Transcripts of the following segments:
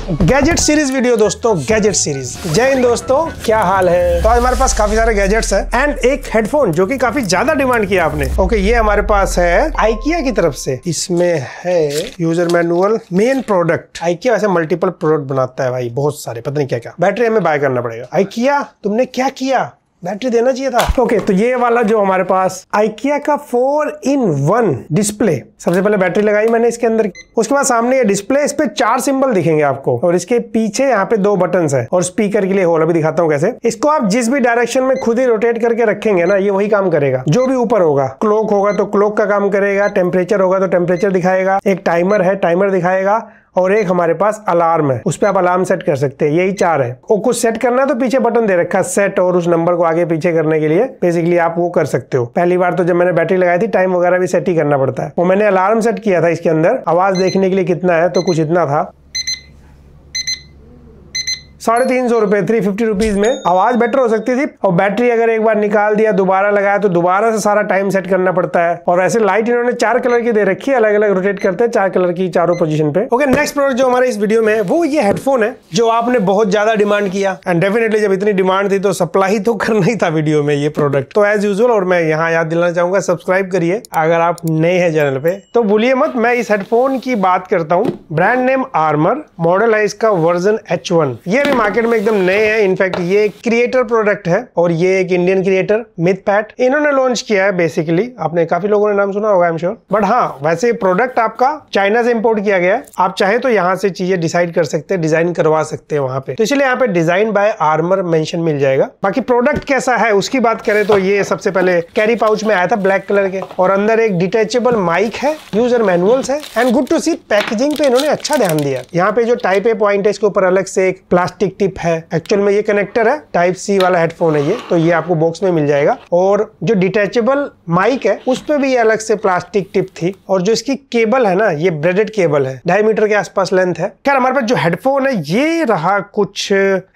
Gadget series video दोस्तों, gadget series. जय हिंद दोस्तों, क्या हाल है। तो आज हमारे पास काफी सारे गैजेट्स हैं एंड एक हेडफोन जो कि काफी ज्यादा डिमांड किया आपने। ओके, ये हमारे पास है आइकिया की तरफ से। इसमें है user manual, main product. IKEA वैसे मल्टीपल प्रोडक्ट बनाता है भाई, बहुत सारे, पता नहीं क्या क्या। बैटरी हमें बाय करना पड़ेगा। आइकिया तुमने क्या किया, बैटरी देना चाहिए था। ओके, तो ये वाला जो हमारे पास आइकिया का 4-in-1 डिस्प्ले। सबसे पहले बैटरी लगाई मैंने इसके अंदर, उसके बाद सामने ये डिस्प्ले, इस पे 4 सिंबल दिखेंगे आपको और इसके पीछे यहाँ पे 2 बटन्स है और स्पीकर के लिए होल। अभी दिखाता हूँ कैसे। इसको आप जिस भी डायरेक्शन में खुद ही रोटेट करके रखेंगे ना, ये वही काम करेगा। जो भी ऊपर होगा, क्लॉक होगा तो क्लॉक का काम करेगा, टेम्परेचर होगा तो टेम्परेचर दिखाएगा, एक टाइमर है, टाइमर दिखाएगा, और एक हमारे पास अलार्म है, उस पर आप अलार्म सेट कर सकते हैं। यही 4 है। और कुछ सेट करना है तो पीछे बटन दे रखा है सेट, और उस नंबर को आगे पीछे करने के लिए बेसिकली आप वो कर सकते हो। पहली बार तो जब मैंने बैटरी लगाई थी, टाइम वगैरह भी सेट ही करना पड़ता है। वो मैंने अलार्म सेट किया था इसके अंदर, आवाज देखने के लिए कितना है तो कुछ इतना था। 350 रुपए, 350 रुपीज में आवाज बेटर हो सकती थी। और बैटरी अगर एक बार निकाल दिया, दोबारा लगाया तो दोबारा से सारा टाइम सेट करना पड़ता है। और ऐसे लाइट इन्होंने 4 कलर की दे रखी है, अलग अलग रोटेट करते हैं 4 कलर की चारों पोजीशन पे। ओके, नेक्स्ट प्रोडक्ट जो हमारे इस वीडियो में है वो ये हेडफोन है जो आपने बहुत ज्यादा डिमांड किया। एंड डेफिनेटली जब इतनी डिमांड थी तो सप्लाई तो करना ही था वीडियो में ये प्रोडक्ट। तो एज यूजुअल, और मैं यहाँ याद दिलाना चाहूंगा, सब्सक्राइब करिए अगर आप नए हैं चैनल पे। तो भूलिए मत, मैं इस हेडफोन की बात करता हूँ। ब्रांड नेम आर्मर, मॉडल है इसका वर्जन H1। ये भी मार्केट में एकदम नए हैं। इनफैक्ट ये क्रिएटर प्रोडक्ट है और ये एक इंडियन क्रिएटर मिथपैट इन्होंने लॉन्च किया है। बेसिकली आपने काफी लोगों ने नाम सुना होगा, आई एम श्योर। बट हाँ, वैसे प्रोडक्ट आपका चाइना से इंपोर्ट किया गया है। आप चाहे तो यहाँ से चीजें डिसाइड कर सकते हैं, डिजाइन करवा सकते हैं वहां पे। तो इसलिए यहाँ पे डिजाइन बाय आर्मर मेंशन मिल जाएगा। बाकी प्रोडक्ट कैसा है उसकी बात करें तो ये सबसे पहले कैरी पाउच में आया था ब्लैक कलर के, और अंदर एक डिटेचेबल माइक है, यूजर मैनुअल्स है, and good to see packaging पे इन्होंने अच्छा ध्यान दिया। यहाँ पे जो टाइप ए पॉइंट है, इसके ऊपर अलग से एक प्लास्टिक टिप है। एक्चुअल में ये कनेक्टर है, टाइप सी वाला हेडफोन है ये, तो ये आपको बॉक्स में मिल जाएगा। और जो डिटैचेबल माइक है उस पे भी अलग से प्लास्टिक टिप थी। और जो इसकी केबल है ना, ये ब्रेडेड केबल है, 2.5 मीटर के आसपास लेंथ है। खैर, हमारे पास जो हेडफोन है ये रहा कुछ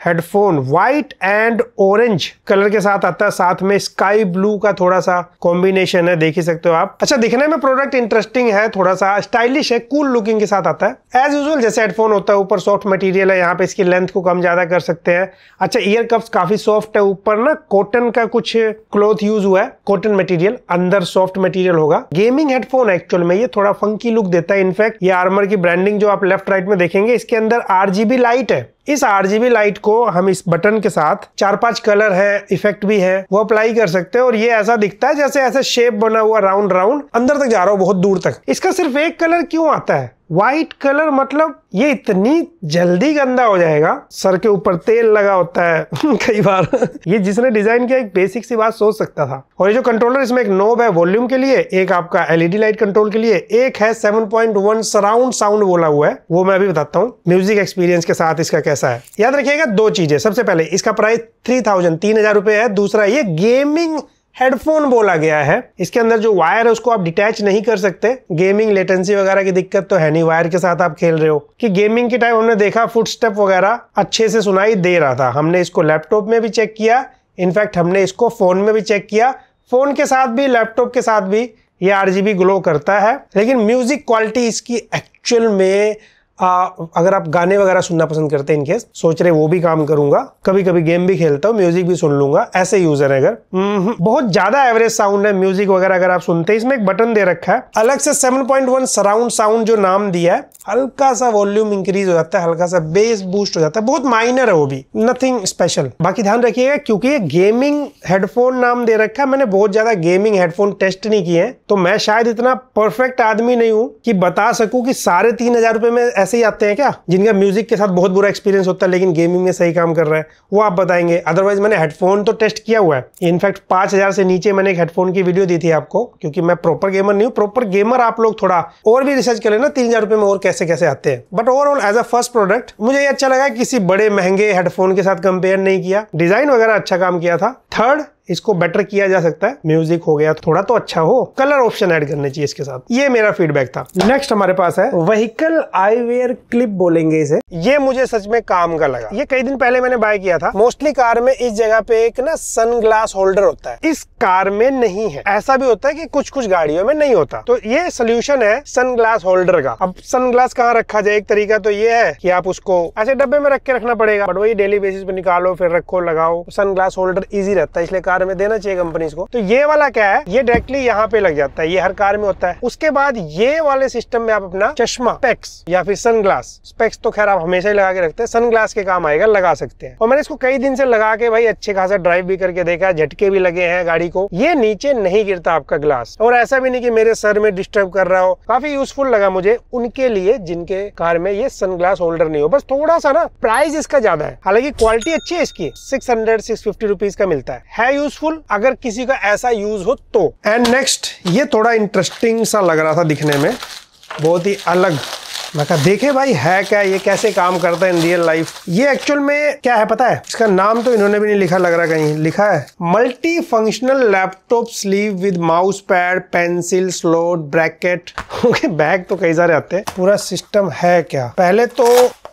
headphone white and orange colour के साथ आता है, साथ में स्काई ब्लू का थोड़ा सा कॉम्बिनेशन है, देख ही सकते हो आप। अच्छा, दिखने में प्रोडक्ट इंटरेस्टिंग है, थोड़ा सा स्टाइलिश है, कूल लुकिंग के साथ आता है। एज यूजुअल जैसे हेडफोन होता है, ऊपर सॉफ्ट मटेरियल है, यहाँ पे इसकी लेंथ को कम ज्यादा कर सकते हैं। अच्छा, ईयर कप्स काफी सॉफ्ट है, ऊपर ना कॉटन का कुछ क्लॉथ यूज हुआ है, कॉटन मटेरियल, अंदर सॉफ्ट मटेरियल होगा। गेमिंग हेडफोन एक्चुअल में ये थोड़ा फंकी लुक देता है। इनफैक्ट ये आर्मर की ब्रांडिंग जो आप लेफ्ट राइट में देखेंगे, इसके अंदर RGB लाइट है। इस RGB लाइट को हम इस बटन के साथ 4-5 कलर है, इफेक्ट भी है, वो अप्लाई कर सकते हैं। और ये ऐसा दिखता है जैसे ऐसे शेप बना हुआ राउंड राउंड अंदर तक जा रहा हो, बहुत दूर तक। इसका सिर्फ एक कलर क्यों आता है, व्हाइट कलर? मतलब ये इतनी जल्दी गंदा हो जाएगा। सर के ऊपर तेल लगा होता है कई बार ये जिसने डिजाइन किया एक बेसिक सी बात सोच सकता था। और ये जो कंट्रोलर, इसमें एक नोब है वॉल्यूम के लिए, एक आपका LED लाइट कंट्रोल के लिए, एक है 7.1 सराउंड साउंड बोला हुआ है, वो मैं अभी बताता हूँ म्यूजिक एक्सपीरियंस के साथ इसका कैसा है। याद रखिएगा 2 चीजें। सबसे पहले इसका प्राइस 3,000 रुपए है। दूसरा, ये गेमिंग हेडफोन बोला गया है। इसके अंदर जो वायर है उसको आप डिटैच नहीं कर सकते। गेमिंग लेटेंसी वगैरह की दिक्कत तो है नहीं, वायर के साथ आप खेल रहे हो। कि गेमिंग के टाइम हमने देखा फुटस्टेप वगैरह अच्छे से सुनाई दे रहा था। हमने इसको लैपटॉप में भी चेक किया, इनफैक्ट हमने इसको फोन में भी चेक किया। फोन के साथ भी, लैपटॉप के साथ भी ये RGB ग्लो करता है। लेकिन म्यूजिक क्वालिटी इसकी एक्चुअल में अगर आप गाने वगैरह सुनना पसंद करते हैं, इनकेस सोच रहे वो भी काम करूंगा, कभी कभी गेम भी खेलता हूँ, म्यूजिक भी सुन लूंगा, ऐसे यूजर है अगर बहुत ज्यादा एवरेज साउंड है म्यूजिक वगैरह अगर आप सुनते हैं। इसमें एक बटन दे रखा है अलग से, 7.1 सराउंड साउंड जो नाम दिया है, हल्का सा वॉल्यूम इंक्रीज हो जाता है, हल्का सा बेस बूस्ट हो जाता है, बहुत माइनर है वो भी, नथिंग स्पेशल। बाकी ध्यान रखिएगा क्योंकि ये गेमिंग हेडफोन नाम दे रखा है, मैंने बहुत ज्यादा गेमिंग हेडफोन टेस्ट नहीं किए हैं, तो मैं शायद इतना परफेक्ट आदमी नहीं हूं कि बता सकूं कि 3,500 रुपए में ऐसे ही आते हैं क्या, जिनका म्यूजिक के साथ बहुत बुरा एक्सपीरियंस होता है लेकिन गेमिंग में सही काम कर रहा है, वो आप बताएंगे। अदरवाइज मैंने हेडफोन तो टेस्ट किया हुआ है। इनफैक्ट 5,000 से नीचे मैंने एक हेडफोन की वीडियो दी थी आपको, क्योंकि मैं प्रॉपर गेमर नहीं हूँ। प्रॉपर गेमर आप लोग थोड़ा और भी रिसर्च कर लेना, 3,000 रुपए में और कैसे कैसे आते हैं। But overall as a first product मुझे ये अच्छा लगा, किसी बड़े महंगे हेडफोन के साथ कंपेयर नहीं किया। डिजाइन वगैरह अच्छा काम किया था, थर्ड, इसको बेटर किया जा सकता है, म्यूजिक हो गया थोड़ा तो अच्छा हो, कलर ऑप्शन ऐड करने चाहिए इसके साथ। ये मेरा फीडबैक था। नेक्स्ट हमारे पास है व्हीकल आईवेयर क्लिप बोलेंगे इसे। ये मुझे सच में काम का लगा। ये कई दिन पहले मैंने बाय किया था। मोस्टली कार में इस जगह पे एक ना सनग्लास होल्डर होता है, इस कार में नहीं है। ऐसा भी होता है कि कुछ कुछ गाड़ियों में नहीं होता। तो ये सोल्यूशन है सनग्लास होल्डर का। अब सनग्लास कहाँ रखा जाए, एक तरीका तो ये है कि आप उसको ऐसे डब्बे में रख के रखना पड़ेगा, बट वही डेली बेसिस पे निकालो फिर रखो लगाओ। सनग्लास होल्डर इजी रहता है, इसलिए कार में देना चाहिए कंपनीज को। तो ये वाला क्या है, ये डायरेक्टली यहाँ पे लग जाता है, ये हर कार में होता है। उसके बाद ये वाले सिस्टम में आप अपना चश्मा, स्पेक्स या फिर सनग्लास, स्पेक्स तो खैर आप हमेशा ही लगा के रखते हैं, सनग्लास के काम आएगा, लगा सकते हैं। और मैंने इसको कई दिन से लगा के भाई अच्छे खासा ड्राइव भी करके देखा, झटके भी लगे हैं गाड़ी को। ये नीचे नहीं गिरता आपका ग्लास, और ऐसा भी नहीं कि मेरे सर में डिस्टर्ब कर रहा हो। काफी यूजफुल लगा मुझे उनके लिए जिनके कार में ये सनग्लास होल्डर नहीं हो। बस थोड़ा सा ना प्राइस इसका ज्यादा है, हालांकि क्वालिटी अच्छी है इसकी। 600-650 रुपीज का मिलता है यूजफुल अगर किसी का ऐसा यूज हो तो। एंड नेक्स्ट, ये थोड़ा इंटरेस्टिंग सा लग रहा था दिखने में, बहुत ही अलग। मैं कहा देखे भाई है क्या, ये कैसे काम करता है इन रियल लाइफ। ये एक्चुअल में क्या है पता है, इसका नाम तो इन्होंने भी नहीं लिखा, लग रहा कहीं लिखा है multi functional laptop sleeve with mouse pad, pencil, slot, bracket. Bag तो कई सारे आते हैं। पूरा सिस्टम है क्या, पहले तो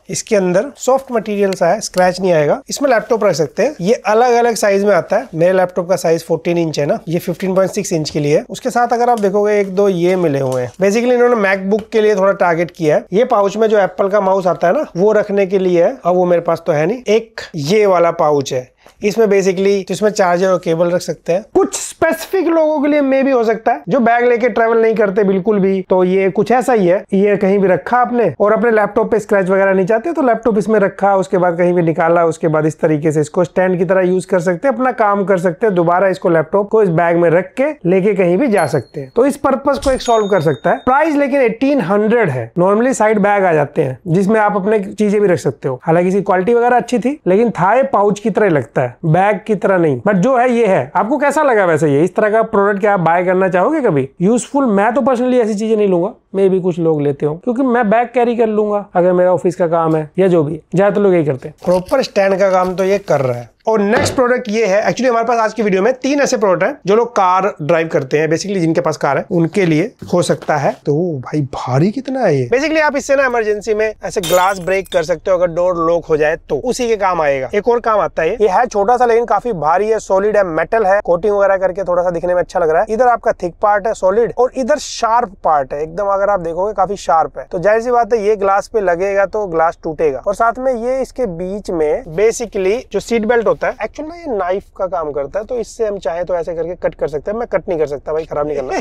इसके अंदर सॉफ्ट मटेरियल सा है, स्क्रैच नहीं आएगा। इसमें लैपटॉप रख सकते हैं। ये अलग अलग साइज में आता है। मेरे लैपटॉप का साइज 14 इंच है ना, ये 15.6 इंच के लिए। उसके साथ अगर आप देखोगे एक दो ये मिले हुए हैं। बेसिकली इन्होंने मैकबुक के लिए थोड़ा टारगेट किया है। ये पाउच में जो एप्पल का माउस आता है ना, वो रखने के लिए है। अब वो मेरे पास तो है नहीं। एक ये वाला पाउच है, इसमें बेसिकली तो इसमें चार्जर और केबल रख सकते हैं। कुछ स्पेसिफिक लोगों के लिए मे भी हो सकता है जो बैग लेके ट्रैवल नहीं करते बिल्कुल भी, तो ये कुछ ऐसा ही है। ये कहीं भी रखा आपने और अपने लैपटॉप पे स्क्रैच वगैरह नहीं चाहते तो लैपटॉप इसमें रखा, उसके बाद कहीं भी निकाला, उसके बाद इस तरीके से इसको स्टैंड की तरह यूज कर सकते हैं, अपना काम कर सकते हैं। दोबारा इसको लैपटॉप को इस बैग में रख के लेके कहीं भी जा सकते हैं। तो इस पर्पज को एक सॉल्व कर सकता है। प्राइस लेकिन 1800 है। नॉर्मली साइड बैग आ जाते हैं जिसमें आप अपने चीजें भी रख सकते हो। हालांकि इसकी क्वालिटी वगैरह अच्छी थी, लेकिन था ये पाउच की तरह लगता है, बैग की तरह नहीं। बट जो है ये है। आपको कैसा लगा वैसे ये इस तरह का प्रोडक्ट, क्या आप बाय करना चाहोगे कभी? यूजफुल। मैं तो पर्सनली ऐसी चीजें नहीं लूंगा, मे भी कुछ लोग लेते हो, क्योंकि मैं बैग कैरी कर लूंगा अगर मेरा ऑफिस का काम है या जो भी। ज्यादातर लोग यही करते हैं। प्रॉपर स्टैंड का काम तो ये कर रहा है। और नेक्स्ट प्रोडक्ट ये है। एक्चुअली हमारे पास आज की वीडियो में 3 ऐसे प्रोडक्ट हैं जो लोग कार ड्राइव करते हैं, बेसिकली जिनके पास कार है उनके लिए हो सकता है। तो भाई भारी कितना है ये। बेसिकली आप इससे ना इमरजेंसी में ऐसे ग्लास ब्रेक कर सकते हो, अगर डोर लॉक हो जाए तो उसी के काम आएगा। एक और काम आता है, ये है छोटा सा लेकिन काफी भारी है, सॉलिड है, मेटल है, कोटिंग वगैरह करके थोड़ा सा दिखने में अच्छा लग रहा है। इधर आपका थिक पार्ट है सॉलिड और इधर शार्प पार्ट है एकदम। अगर आप देखोगे काफी शार्प है, तो जाहिर सी बात है ये ग्लास पे लगेगा तो ग्लास टूटेगा। और साथ में ये इसके बीच में बेसिकली जो सीट बेल्ट होता है, एक्चुअली ये नाइफ का काम करता है, तो इससे हम चाहे तो ऐसे करके कट कर सकते हैं। मैं कट नहीं कर सकता भाई, खराब नहीं करना।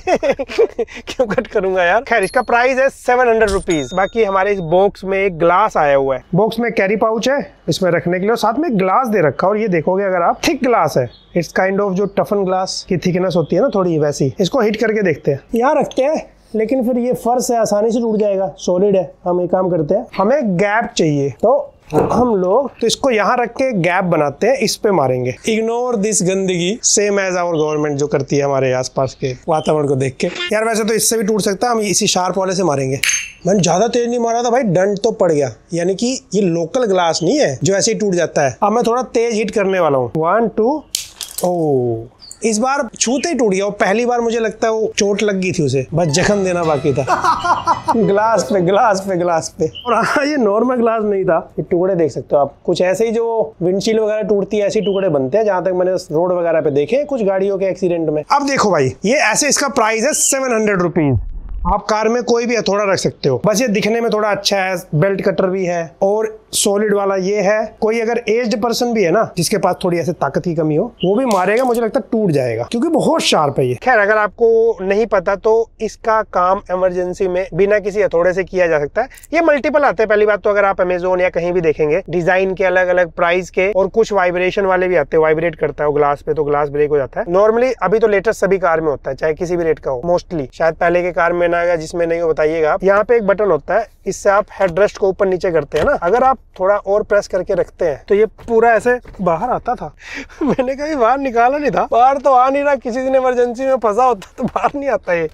क्यों कट करूंगा यार। खैर, इसका प्राइस है 700 रुपीज। बाकी हमारे इस बॉक्स में एक ग्लास आया हुआ है। बॉक्स में कैरी पाउच है इसमें रखने के लिए, और साथ में ग्लास दे रखा। और ये देखोगे अगर आप, थिक ग्लास है। इट्स काइंड ऑफ जो टफन ग्लास की थिकनेस होती है ना थोड़ी, वैसी। इसको हिट करके देखते हैं। यहाँ रखते हैं, लेकिन फिर ये फर्श है, आसानी से टूट जाएगा, सॉलिड है। हम एक काम करते हैं, हमें गैप चाहिए, तो हम लोग तो इसको यहाँ रख के गैप बनाते हैं, इस पे मारेंगे। इग्नोर दिस गंदगी, सेम एज आवर गवर्नमेंट जो करती है हमारे आसपास के वातावरण को देख के। यार वैसे तो इससे भी टूट सकता है, हम इसी शार्प वाले से मारेंगे। मैंने ज्यादा तेज नहीं मारा था भाई, डंट तो पड़ गया। यानी कि ये लोकल ग्लास नहीं है जो ऐसे ही टूट जाता है। अब मैं थोड़ा तेज हिट करने वाला हूँ। 1 2। ओ, इस बार छूते ही टूट गया। पहली बार मुझे लगता है वो चोट लग गई थी उसे, बस जख्म देना बाकी था। ग्लास पे ग्लास पे ग्लास पे। और हाँ, ये नॉर्मल ग्लास नहीं था। ये टुकड़े देख सकते हो आप, कुछ ऐसे ही जो विंडशील्ड वगैरह टूटती है ऐसे टुकड़े बनते हैं, जहां तक मैंने रोड वगैरह पे देखे कुछ गाड़ियों के एक्सीडेंट में। अब देखो भाई, ये ऐसे इसका प्राइस है 700 रुपीज। आप कार में कोई भी हथौड़ा रख सकते हो, बस ये दिखने में थोड़ा अच्छा है। बेल्ट कटर भी है और सॉलिड वाला ये है। कोई अगर एज्ड पर्सन भी है ना, जिसके पास थोड़ी ऐसे ताकत की कमी हो, वो भी मारेगा, मुझे लगता है टूट जाएगा, क्योंकि बहुत शार्प है ये। खैर, अगर आपको नहीं पता तो इसका काम इमरजेंसी में बिना किसी हथौड़े से किया जा सकता है। ये मल्टीपल आते हैं। पहली बात तो अगर आप अमेजोन या कहीं भी देखेंगे, डिजाइन के अलग अलग प्राइस के, और कुछ वाइब्रेशन वाले भी आते हैं। वाइब्रेट करता है वो ग्लास पे तो ग्लास ब्रेक हो जाता है। नॉर्मली अभी तो लेटेस्ट सभी कार में होता है, चाहे किसी भी रेट का हो। मोस्टली शायद पहले के कार में ना आएगा, जिसमें नहीं हो बताइएगा आप। यहाँ पे एक बटन होता है, इससे आप हेडरेस्ट को ऊपर नीचे करते हैं ना, अगर आप थोड़ा और प्रेस करके रखते हैं तो ये पूरा ऐसे बाहर आता था। मैंने कहीं बाहर निकाला नहीं था, बाहर तो आ नहीं रहा। किसी दिन इमरजेंसी में फंसा होता तो बाहर नहीं आता ये।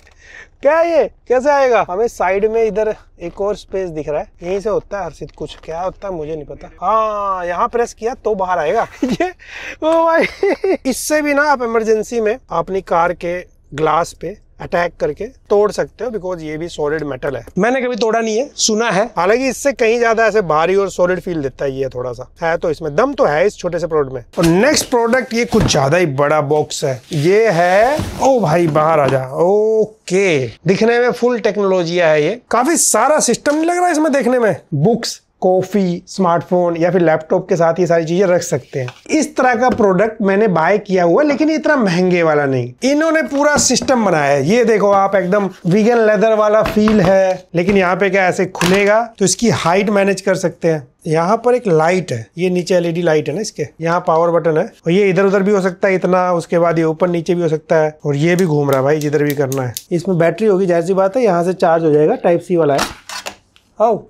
क्या है ये, कैसे आएगा? हमें साइड में इधर एक और स्पेस दिख रहा है, यहीं से होता है हर्षित। कुछ क्या होता है मुझे नहीं पता। हाँ, यहाँ प्रेस किया तो बाहर आएगा ये। ओ भाई इससे भी ना आप इमरजेंसी में अपनी कार के ग्लास पे अटैक करके तोड़ सकते हो, बिकॉज ये भी सॉलिड मेटल है। मैंने कभी तोड़ा नहीं है, सुना है। हालांकि इससे कहीं ज्यादा ऐसे भारी और सॉलिड फील देता है ये, थोड़ा सा है तो इसमें दम तो है इस छोटे से प्रोडक्ट में। और नेक्स्ट प्रोडक्ट ये कुछ ज्यादा ही बड़ा बॉक्स है। ये है, ओ भाई बाहर आ जा। ओके, दिखने में फुल टेक्नोलॉजिया है ये, काफी सारा सिस्टम नहीं लग रहा है इसमें देखने में। बुक्स, कॉफी, स्मार्टफोन या फिर लैपटॉप के साथ ये सारी चीजें रख सकते हैं। इस तरह का प्रोडक्ट मैंने बाय किया हुआ, लेकिन इतना महंगे वाला नहीं। इन्होंने पूरा सिस्टम बनाया है, ये देखो आप, एकदम वीगन लेदर वाला फील है। लेकिन यहाँ पे क्या ऐसे खुलेगा तो इसकी हाइट मैनेज कर सकते हैं। यहाँ पर एक लाइट है, ये नीचे एलईडी लाइट है ना इसके, यहाँ पावर बटन है और ये इधर उधर भी हो सकता है इतना, उसके बाद ये ऊपर नीचे भी हो सकता है और ये भी घूम रहा है भाई जिधर भी करना है। इसमें बैटरी होगी, जाहिर सी बात है, यहाँ से चार्ज हो जाएगा, टाइप सी वाला है।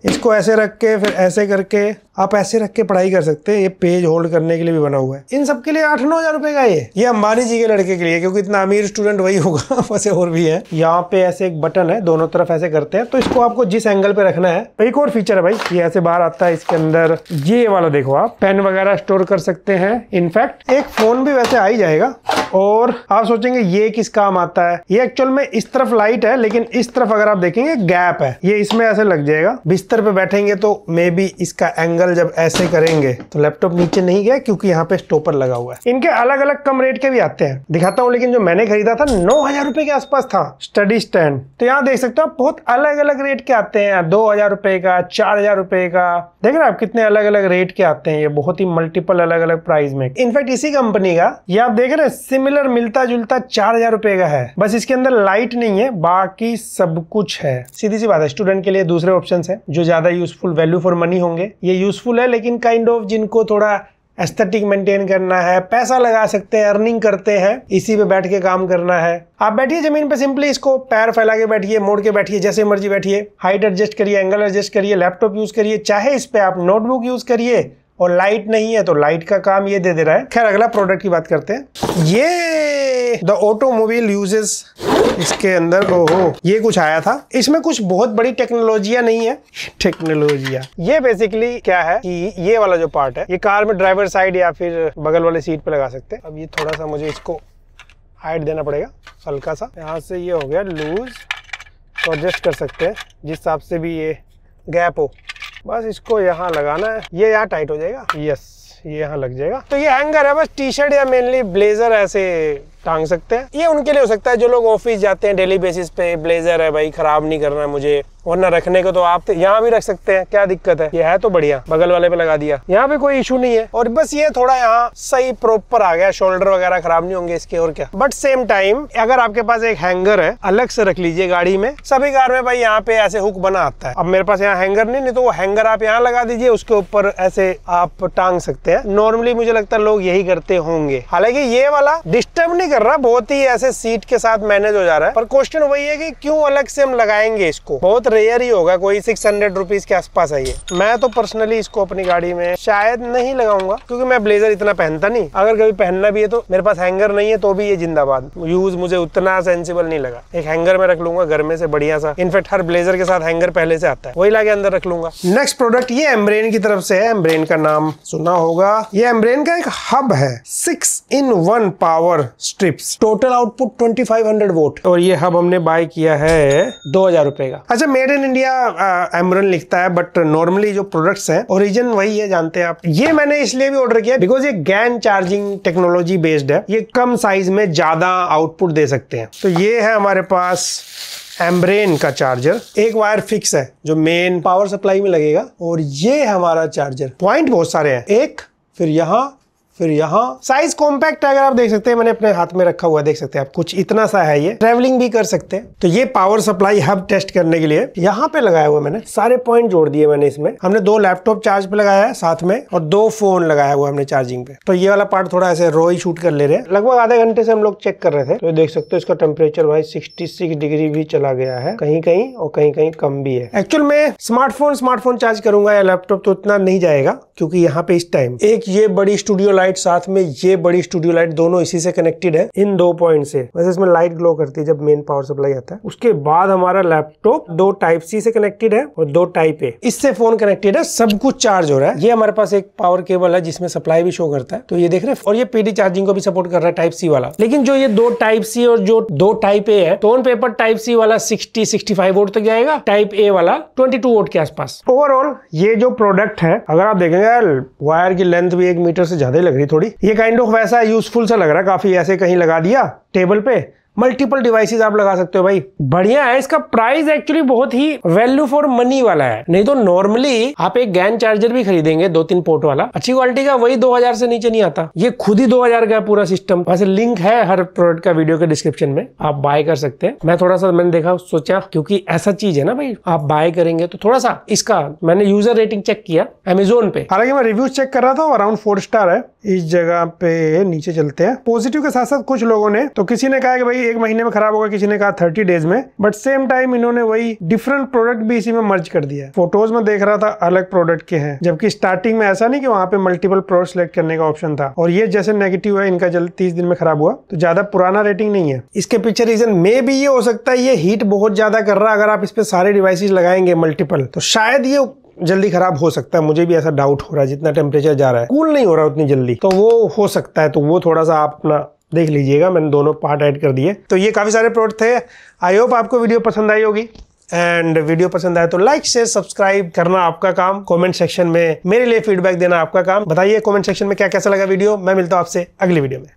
इसको ऐसे रख के फिर ऐसे करके आप ऐसे रख के पढ़ाई कर सकते हैं। ये पेज होल्ड करने के लिए भी बना हुआ है। इन सब के लिए 8-9 हजार रुपए का ये अंबानी जी के लड़के के लिए, क्योंकि इतना अमीर स्टूडेंट वही होगा वैसे और भी है। यहाँ पे ऐसे एक बटन है, दोनों तरफ ऐसे करते हैं तो इसको आपको जिस एंगल पे रखना है। एक और फीचर है भाई, ये ऐसे बाहर आता है, इसके अंदर ये वाला देखो, आप पेन वगैरह स्टोर कर सकते हैं। इनफैक्ट एक फोन भी वैसे आ ही जाएगा। और आप सोचेंगे ये किस काम आता है, ये एक्चुअल में इस तरफ लाइट है, लेकिन इस तरफ अगर आप देखेंगे गैप है, ये इसमें ऐसे लग जाएगा। बिस्तर पे बैठेंगे तो मे बी इसका एंगल जब ऐसे करेंगे तो लैपटॉप नीचे नहीं गया, क्योंकि यहाँ पे स्टॉपर लगा हुआ है। इनके अलग अलग कम रेट के भी आते हैं, दिखाता हूँ। लेकिन जो मैंने खरीदा था 9,000 रुपए के आसपास था, स्टडी स्टैंड। तो यहाँ देख सकते हो आप, बहुत अलग अलग रेट के आते हैं, 2,000 रुपए का, 4,000 रुपए का। देख रहे हैं आप कितने अलग अलग रेट के आते हैं, ये बहुत ही मल्टीपल अलग अलग प्राइस में। इनफैक्ट इसी कंपनी का ये आप देख रहे हैं सिमिलर मिलता जुलता 4,000 रुपए का है, बस इसके अंदर लाइट नहीं है, बाकी सब कुछ है। सीधी सी बात है, स्टूडेंट के लिए दूसरे ऑप्शन है जो ज्यादा यूजफुल, वैल्यू फॉर मनी होंगे। ये यूजफुल है, लेकिन काइंड ऑफ जिनको थोड़ा एस्थेटिक मेंटेन करना है, पैसा लगा सकते हैं, अर्निंग करते हैं, इसी पे बैठ के काम करना है। आप बैठिए जमीन पे, सिंपली इसको पैर फैला के बैठिए, मोड़ के बैठिए, जैसे मर्जी बैठिए, हाइट एडजस्ट करिए, एंगल एडजस्ट करिए, लैपटॉप यूज करिए, चाहे इस पे आप नोटबुक यूज करिए। और लाइट नहीं है तो लाइट का काम ये दे रहा है। खैर अगला प्रोडक्ट की बात करते हैं। ये द ऑटोमोबाइल यूजेस, इसके अंदर ओहो ये कुछ आया था। इसमें कुछ बहुत बड़ी टेक्नोलॉजिया नहीं है, टेक्नोलॉजिया ये बेसिकली क्या है कि ये वाला जो पार्ट है, ये कार में ड्राइवर साइड या फिर बगल वाले सीट पे लगा सकते हैं। अब ये थोड़ा सा मुझे इसको हाइट देना पड़ेगा हल्का सा, यहाँ से ये हो गया लूज, तो एडजस्ट कर सकते हैं जिस हिसाब से भी ये गैप हो। बस इसको यहाँ लगाना है, ये यहाँ टाइट हो जाएगा, यस ये यहाँ लग जाएगा। तो ये हैंगर है, बस टी शर्ट या मेनली ब्लेजर ऐसे टांग सकते हैं। ये उनके लिए हो सकता है जो लोग ऑफिस जाते हैं डेली बेसिस पे, ब्लेजर है भाई, खराब नहीं करना है मुझे, वरना रखने को तो आप यहाँ भी रख सकते हैं, क्या दिक्कत है। ये है तो बढ़िया, बगल वाले पे लगा दिया, यहाँ पे कोई इशू नहीं है। और बस ये थोड़ा यहाँ सही प्रॉपर आ गया, शोल्डर वगैरह खराब नहीं होंगे इसके, और क्या। बट सेम टाइम अगर आपके पास एक हैंगर है, अलग से रख लीजिए गाड़ी में। सभी कार में भाई यहाँ पे ऐसे हुक बना आता है। अब मेरे पास यहाँ हैंगर नहीं तो वो हैंगर आप यहाँ लगा दीजिए, उसके ऊपर ऐसे आप टांग सकते हैं। नॉर्मली मुझे लगता है लोग यही करते होंगे। हालांकि ये वाला डिस्टर्ब नहीं कर रहा, बहुत ही ऐसे सीट के साथ मैनेज हो जा रहा है। पर क्वेश्चन वही है कि क्यों अलग से हम लगाएंगे इसको, बहुत रेयर ही होगा, कोई 600 रुपीज के आसपास है ये। मैं तो पर्सनली इसको अपनी गाड़ी में शायद नहीं लगाऊंगा, क्योंकि मैं ब्लेजर इतना पहनता नहीं। अगर कभी पहनना भी है तो मेरे पास हैंगर नहीं है, तो भी ये जिंदाबाद, यूज मुझे उतना सेंसिबल नहीं लगा। एक हैंगर में रख लूंगा घर में से बढ़िया सा, इनफैक्ट हर ब्लेजर के साथ हैंगर पहले से आता है, वही लाके अंदर रख लूंगा। नेक्स्ट प्रोडक्ट ये एम्ब्रेन की तरफ से है। एम्ब्रेन का नाम सुना होगा, ये एम्ब्रेन का एक हब है, 6-in-1 power strips, total output 2500 vote. और ये हब हमने बाय किया है 2,000 रुपए का। अच्छा, मेड इन इंडिया एम्ब्रेन लिखता है, बट नॉर्मली जो प्रोडक्ट्स हैं ओरिजिन वही है, जानते हैं आप। ये मैंने इसलिए भी ऑर्डर किया बिकॉज ये गैन चार्जिंग टेक्नोलॉजी बेस्ड है, ये कम साइज में ज्यादा आउटपुट दे सकते हैं। तो ये है हमारे पास एम्ब्रेन का चार्जर, एक वायर फिक्स है जो मेन पावर सप्लाई में लगेगा, और ये हमारा चार्जर। पॉइंट बहुत सारे हैं, एक फिर यहाँ फिर यहाँ, साइज कॉम्पैक्ट है, अगर आप देख सकते हैं, मैंने अपने हाथ में रखा हुआ है, देख सकते हैं आप, कुछ इतना सा है ये, ट्रैवलिंग भी कर सकते हैं। तो ये पावर सप्लाई हब टेस्ट करने के लिए यहाँ पे लगाया हुआ मैंने, सारे पॉइंट जोड़ दिए मैंने इसमें। हमने 2 लैपटॉप चार्ज पे लगाया है साथ में, और 2 फोन लगाया हुआ हमने चार्जिंग पे। तो ये वाला पार्ट थोड़ा ऐसे रो ही शूट कर ले रहे हैं, लगभग आधे घंटे से हम लोग चेक कर रहे थे। तो देख सकते हो इसका टेम्परेचर भाई 66 डिग्री भी चला गया है कहीं कहीं, और कहीं कहीं कम भी है। एक्चुअल में स्मार्टफोन चार्ज करूंगा या लैपटॉप तो उतना नहीं जाएगा, क्योंकि यहाँ पे इस टाइम एक ये बड़ी स्टूडियो लाइट साथ में ये बड़ी स्टूडियो लाइट, दोनों इसी से कनेक्टेड है इन 2 पॉइंट से। वैसे इसमें लाइट ग्लो करती है जब मेन पावर सप्लाई आता है। उसके बाद हमारा लैपटॉप 2 टाइप सी से कनेक्टेड है और 2 टाइप ए, इससे फोन कनेक्टेड है, सब कुछ चार्ज हो रहा है। ये हमारे पास एक पावर केबल है जिसमें सप्लाई भी शो करता है, तो ये देख रहे हैं, और ये पीडी चार्जिंग को भी सपोर्ट कर रहा है टाइप सी वाला। लेकिन जो ये 2 टाइप सी और जो 2 टाइप ए है, तो ऑन पेपर टाइप सी वाला 60-65 वोल्ट तक जाएगा, टाइप ए वाला 22 वोल्ट के आसपास। ओवरऑल ये जो प्रोडक्ट है, अगर आप देखेंगे वायर की लेंथ भी 1 मीटर से ज्यादा ही लग रही थोड़ी। ये काइंड ऑफ वैसा यूजफुल सा लग रहा है काफी, ऐसे कहीं लगा दिया टेबल पे, मल्टीपल डिवाइसेस आप लगा सकते हो भाई, बढ़िया है। इसका प्राइस एक्चुअली बहुत ही वैल्यू फॉर मनी वाला है। नहीं तो नॉर्मली आप एक गैन चार्जर भी खरीदेंगे 2-3 पोर्ट वाला अच्छी क्वालिटी का, वही 2000 से नीचे नहीं आता। ये खुद ही 2000 का पूरा सिस्टम। वैसे लिंक है हर प्रोडक्ट का वीडियो के डिस्क्रिप्शन में, आप बाय कर सकते हैं। मैं थोड़ा सा मैंने देखा, सोचा क्योंकि ऐसा चीज है ना भाई, आप बाय करेंगे तो थोड़ा सा इसका मैंने यूजर रेटिंग चेक किया अमेजोन पे। हालांकि मैं रिव्यूज चेक कर रहा था, अराउंड 4 स्टार है। इस जगह पे नीचे चलते हैं। पॉजिटिव के साथ साथ कुछ लोगों ने तो, किसी ने कहा कि भाई 1 महीने में खराब होगा, किसी ने कहा 30 डेज में, बट सेम टाइम इन्होंने वही डिफरेंट प्रोडक्ट भी इसी में मर्ज कर दिया है। फोटोज में देख रहा था अलग प्रोडक्ट के हैं, जबकि स्टार्टिंग में ऐसा नहीं कि वहां पे मल्टीपल प्रोडक्ट सिलेक्ट करने का ऑप्शन था। और ये जैसे नेगेटिव है, इनका जल्द 30 दिन में खराब हुआ, तो ज्यादा पुराना रेटिंग नहीं है। इसके पीछे रीजन में भी ये हो सकता है, ये हीट बहुत ज्यादा कर रहा है। अगर आप इस पे सारे डिवाइसेस लगाएंगे मल्टीपल, तो शायद ये जल्दी खराब हो सकता है। मुझे भी ऐसा डाउट हो रहा है, जितना टेम्परेचर जा रहा है कूल नहीं हो रहा उतनी जल्दी, तो वो हो सकता है। तो वो थोड़ा सा आप अपना देख लीजिएगा, मैंने दोनों पार्ट ऐड कर दिए। तो ये काफी सारे प्रोडक्ट थे। आई होप आपको वीडियो पसंद आई होगी, एंड वीडियो पसंद आए तो लाइक शेयर सब्सक्राइब करना आपका काम, कमेंट सेक्शन में मेरे लिए फीडबैक देना आपका काम। बताइए कमेंट सेक्शन में क्या कैसा लगा वीडियो। मैं मिलता हूं आपसे अगली वीडियो में।